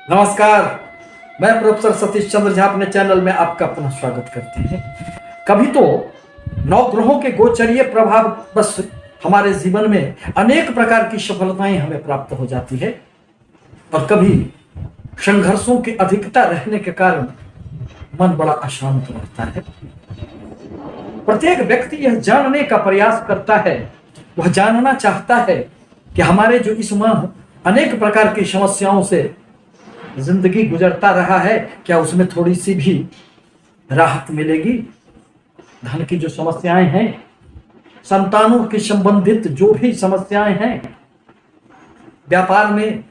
नमस्कार। मैं प्रोफेसर सतीश चंद्र झा अपने चैनल में आपका पुनः स्वागत करते हैं। कभी तो नवग्रहों के गोचरीय प्रभाव बस हमारे जीवन में अनेक प्रकार की सफलताएं हमें प्राप्त हो जाती है और कभी संघर्षों की अधिकता रहने के कारण मन बड़ा अशांत रहता है। प्रत्येक व्यक्ति यह जानने का प्रयास करता है, वह जानना चाहता है कि हमारे जो इस माह अनेक प्रकार की समस्याओं से जिंदगी गुजरता रहा है, क्या उसमें थोड़ी सी भी राहत मिलेगी। धन की जो समस्याएं हैं, संतानों की संबंधित जो भी समस्याएं हैं, व्यापार में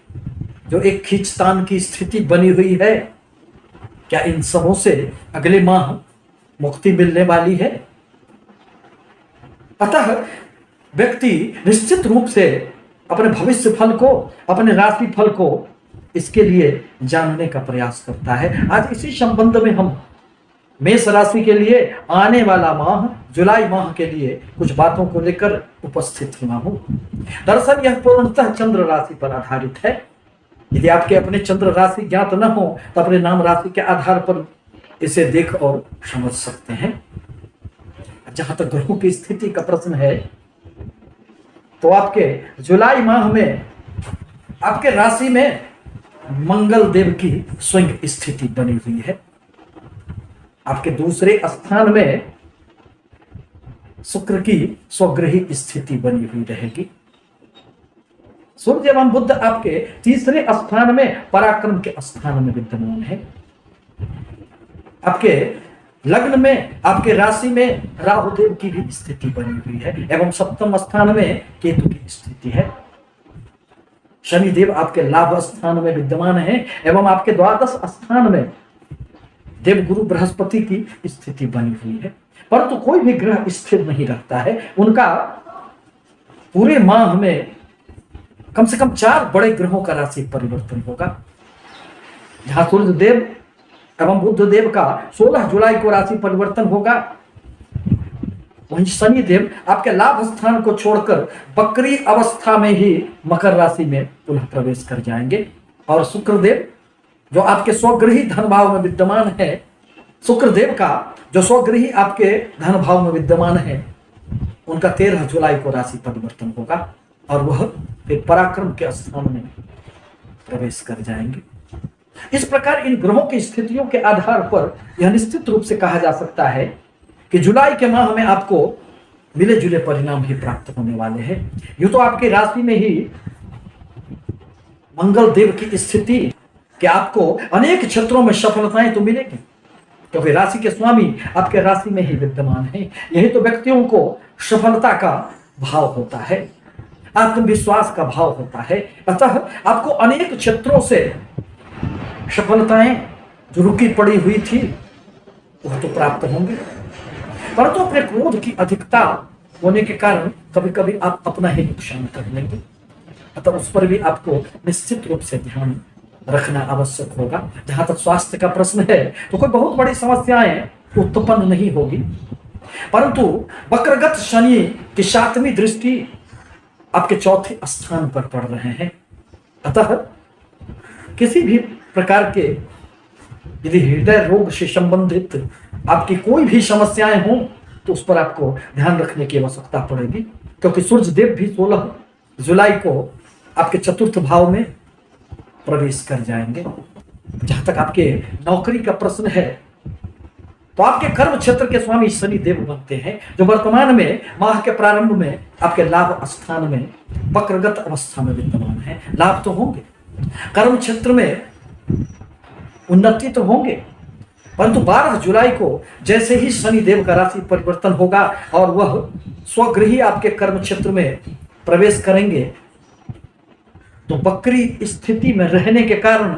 जो एक खींचतान की स्थिति बनी हुई है, क्या इन सबों से अगले माह मुक्ति मिलने वाली है। अतः व्यक्ति निश्चित रूप से अपने भविष्य फल को, अपने राशि फल को इसके लिए जानने का प्रयास करता है। आज इसी संबंध में हम मेष राशि के लिए आने वाला माह जुलाई माह के लिए कुछ बातों को लेकर उपस्थित हुआ हूं। दरअसल यह पूर्णतः चंद्र राशि पर आधारित है। यदि आपके अपने चंद्र राशि ज्ञात न हो तो अपने नाम राशि के आधार पर इसे देख और समझ सकते हैं। जहां तक ग्रहों की स्थिति का प्रश्न है, तो आपके जुलाई माह में आपके राशि में मंगल देव की स्वयं स्थिति बनी हुई है। आपके दूसरे स्थान में शुक्र की स्वगृही स्थिति बनी हुई रहेगी। सूर्य एवं बुध आपके तीसरे स्थान में पराक्रम के स्थान में विद्यमान है। आपके लग्न में, आपके राशि में राहु देव की भी स्थिति बनी हुई है एवं सप्तम स्थान में केतु की स्थिति है। शनि देव आपके लाभ स्थान में विद्यमान है एवं आपके द्वादश स्थान में देवगुरु बृहस्पति की स्थिति बनी हुई है। परंतु कोई भी ग्रह स्थिर नहीं रहता है। उनका पूरे माह में कम से कम 4 बड़े ग्रहों का राशि परिवर्तन होगा। जहां सूर्य देव एवं बुध देव का 16 जुलाई को राशि परिवर्तन होगा, वहीं शनि देव आपके लाभ स्थान को छोड़कर बकरी अवस्था में ही मकर राशि में पुनः प्रवेश कर जाएंगे। और शुक्र देव जो आपके स्वगृही धन भाव में विद्यमान है, शुक्र देव का जो स्वगृही आपके धन भाव में विद्यमान है, उनका 13 जुलाई को राशि परिवर्तन होगा और वह फिर पराक्रम के स्थान में प्रवेश कर जाएंगे। इस प्रकार इन ग्रहों की स्थितियों के आधार पर यह निश्चित रूप से कहा जा सकता है कि जुलाई के माह में आपको मिले जुले परिणाम ही प्राप्त होने वाले हैं। यूं तो आपकी राशि में ही मंगल देव की स्थिति कि आपको अनेक क्षेत्रों में सफलताएं तो मिलेगी, क्योंकि राशि के स्वामी आपके राशि में ही विद्यमान है। यही तो व्यक्तियों को सफलता का भाव होता है, आत्मविश्वास का भाव होता है। अतः आपको अनेक क्षेत्रों से सफलताएं जो रुकी पड़ी हुई थी वह तो प्राप्त होंगी, परंतु अपने क्रोध की अधिकता होने के कारण कभी कभी आप अपना ही नुकसान कर लेंगे। अतः उस पर भी आपको निश्चित रूप से ध्यान रखना आवश्यक होगा। जहां तक स्वास्थ्य का प्रश्न है, तो कोई बहुत बड़ी समस्याएं उत्पन्न नहीं होगी, परंतु वक्रगत शनि की 7वीं दृष्टि आपके चौथे स्थान पर पड़ रहे हैं। अतः किसी भी प्रकार के यदि हृदय रोग से संबंधित आपकी कोई भी समस्याएं हों तो उस पर आपको ध्यान रखने की आवश्यकता पड़ेगी, क्योंकि सूर्य देव भी 16 जुलाई को आपके चतुर्थ भाव में प्रवेश कर जाएंगे। जहां तक आपके नौकरी का प्रश्न है, तो आपके कर्म क्षेत्र के स्वामी शनि देव बनते हैं, जो वर्तमान में माह के प्रारंभ में आपके लाभ स्थान में वक्रगत अवस्था में विद्यमान है। लाभ तो होंगे, कर्म क्षेत्र में उन्नति तो होंगे, परंतु 12 जुलाई को जैसे ही शनि देव का राशि परिवर्तन होगा और वह स्वगृही आपके कर्म क्षेत्र में प्रवेश करेंगे, तो बकरी स्थिति में रहने के कारण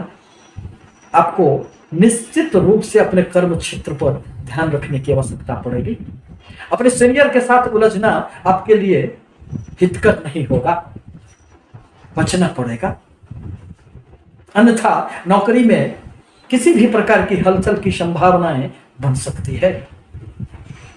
आपको निश्चित रूप से अपने कर्म क्षेत्र पर ध्यान रखने की आवश्यकता पड़ेगी। अपने सीनियर के साथ उलझना आपके लिए हितकर नहीं होगा, बचना पड़ेगा। अन्यथा नौकरी में किसी भी प्रकार की हलचल की संभावनाएं बन सकती है।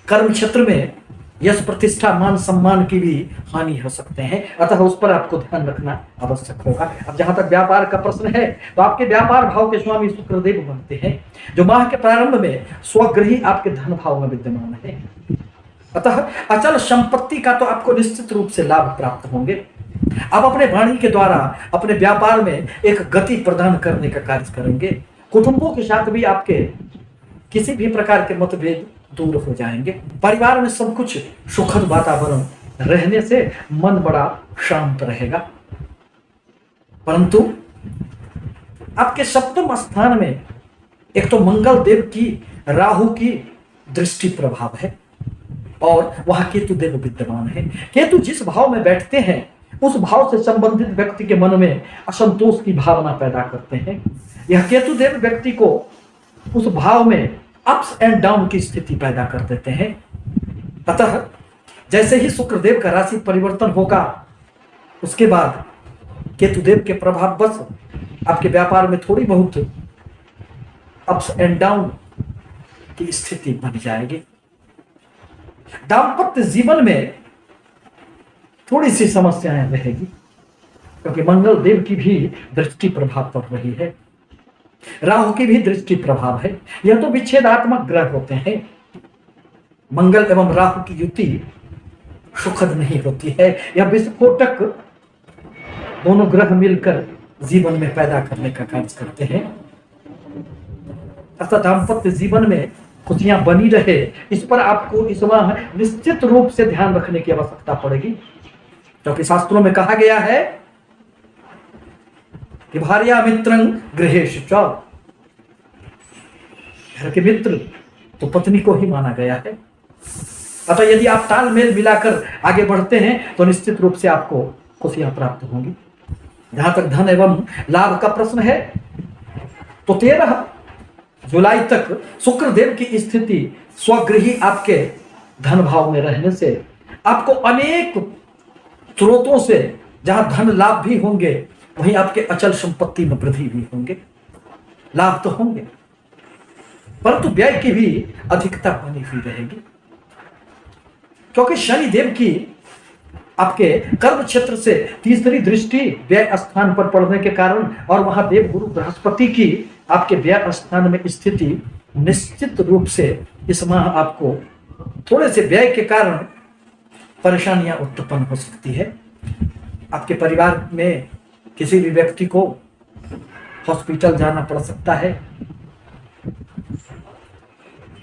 कर्म क्षेत्र में यश प्रतिष्ठा मान सम्मान की भी हानि हो सकते हैं, अतः उस पर आपको ध्यान रखना आवश्यक होगा। अब जहां तक व्यापार का प्रश्न है तो आपके व्यापार भाव के स्वामी शुक्रदेव बनते हैं, जो माह के प्रारंभ में स्वगृही आपके धन भाव में विद्यमान है। अतः अचल संपत्ति का तो आपको निश्चित रूप से लाभ प्राप्त होंगे। आप अपने वाणी के द्वारा अपने व्यापार में एक गति प्रदान करने का कार्य करेंगे। कुटुंबों के साथ भी आपके किसी भी प्रकार के मतभेद दूर हो जाएंगे। परिवार में सब कुछ सुखद वातावरण रहने से मन बड़ा शांत रहेगा। परंतु आपके सप्तम स्थान में एक तो मंगल देव की राहु की दृष्टि प्रभाव है और वहां केतु देव विद्यमान है। केतु जिस भाव में बैठते हैं उस भाव से संबंधित व्यक्ति के मन में असंतोष की भावना पैदा करते हैं। यह केतु देव व्यक्ति को उस भाव में अप्स एंड डाउन की स्थिति पैदा कर देते हैं। अतः जैसे ही शुक्रदेव का राशि परिवर्तन होगा उसके बाद केतुदेव के प्रभाव बस आपके व्यापार में थोड़ी बहुत अप्स एंड डाउन की स्थिति बन जाएगी। दाम्पत्य जीवन में थोड़ी सी समस्याएं रहेगी क्योंकि मंगल देव की भी दृष्टि प्रभाव पड़ रही है, राहु की भी दृष्टि प्रभाव है। यह तो विच्छेदात्मक ग्रह होते हैं। मंगल एवं राहु की युति सुखद नहीं होती है। यह विस्फोटक दोनों ग्रह मिलकर जीवन में पैदा करने का कार्य करते हैं। अतः दाम्पत्य जीवन में खुशियां बनी रहे इस पर आपको इस माह निश्चित रूप से ध्यान रखने की आवश्यकता पड़ेगी, क्योंकि शास्त्रों में कहा गया है कि भार्या मित्रं गृहेषु च, घर के मित्र तो पत्नी को ही माना गया है। अतः यदि आप तालमेल मिलाकर आगे बढ़ते हैं तो निश्चित रूप से आपको खुशियां प्राप्त होंगी। जहां तक धन एवं लाभ का प्रश्न है तो 13 जुलाई तक शुक्रदेव की स्थिति स्वगृही आपके धन भाव में रहने से आपको अनेक स्रोतों से जहां धन लाभ भी होंगे वहीं आपके अचल संपत्ति में वृद्धि भी होंगे। लाभ तो होंगे परंतु व्यय की भी अधिकता बनी हुई रहेगी, क्योंकि शनि देव की आपके कर्म क्षेत्र से तीसरी दृष्टि व्यय स्थान पर पड़ने के कारण और वहां देव गुरु बृहस्पति की आपके व्यय स्थान में स्थिति निश्चित रूप से इस माह आपको थोड़े से व्यय के कारण परेशानियां उत्पन्न हो सकती है। आपके परिवार में किसी भी व्यक्ति को हॉस्पिटल जाना पड़ सकता है।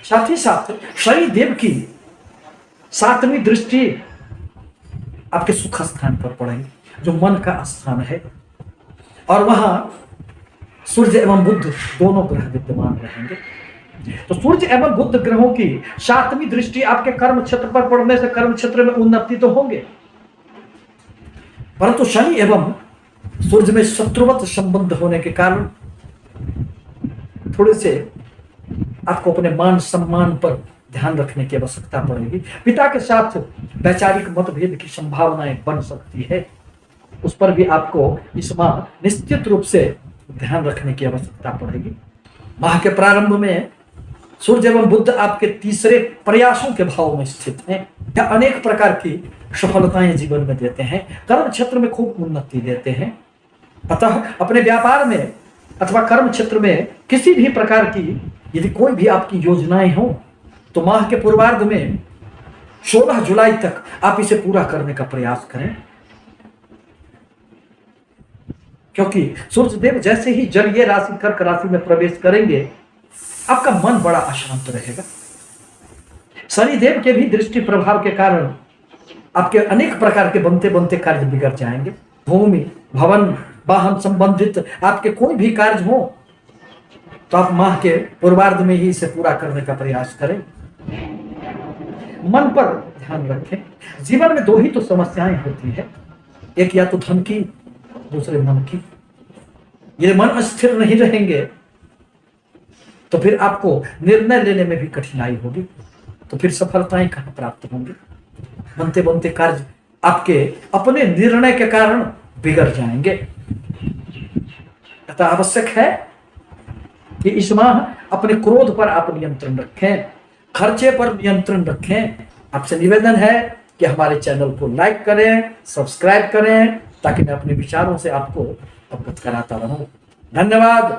साथ ही साथ शनि देव की 7वीं दृष्टि आपके सुख स्थान पर पड़ेगी जो मन का स्थान है, और वहां सूर्य एवं बुध दोनों ग्रह विद्यमान रहेंगे। तो सूर्य एवं बुध ग्रहों की 7वीं दृष्टि आपके कर्म क्षेत्र पर पड़ने से कर्म क्षेत्र में उन्नति तो होंगे, परंतु शनि एवं सूर्य में शत्रुवत संबंध होने के कारण थोड़े से आपको अपने मान सम्मान पर ध्यान रखने की आवश्यकता पड़ेगी। पिता के साथ वैचारिक मतभेद की संभावनाएं बन सकती है, उस पर भी आपको इस माह निश्चित रूप से ध्यान रखने की आवश्यकता पड़ेगी। माह के प्रारंभ में सूर्य एवं बुध आपके तीसरे प्रयासों के भाव में स्थित हैं। यह अनेक प्रकार की सफलताएं जीवन में देते हैं, कर्म क्षेत्र में खूब उन्नति देते हैं। अतः अपने व्यापार में अथवा कर्म क्षेत्र में किसी भी प्रकार की यदि कोई भी आपकी योजनाएं हो तो माह के पूर्वार्ध में 16 जुलाई तक आप इसे पूरा करने का प्रयास करें, क्योंकि सूर्यदेव जैसे ही जलीय राशि कर्क राशि में प्रवेश करेंगे आपका मन बड़ा अशांत रहेगा। शनिदेव के भी दृष्टि प्रभाव के कारण आपके अनेक प्रकार के बनते बनते कार्य बिगड़ जाएंगे। भूमि भवन वाहन संबंधित आपके कोई भी कार्य हो तो आप माह के पूर्वार्ध में ही इसे पूरा करने का प्रयास करें। मन पर ध्यान रखें। जीवन में 2 ही तो समस्याएं होती है, एक या तो धन की, दूसरे मन की। ये मन स्थिर नहीं रहेंगे तो फिर आपको निर्णय लेने में भी कठिनाई होगी, तो फिर सफलताएं कहां प्राप्त होंगी। बनते बनते कार्य आपके अपने निर्णय के कारण बिगड़ जाएंगे। अतः आवश्यक है कि इस माह अपने क्रोध पर आप नियंत्रण रखें, खर्चे पर नियंत्रण रखें, आपसे निवेदन है कि हमारे चैनल को लाइक करें, सब्सक्राइब करें, ताकि मैं अपने विचारों से आपको अवगत कराता रहूं। धन्यवाद।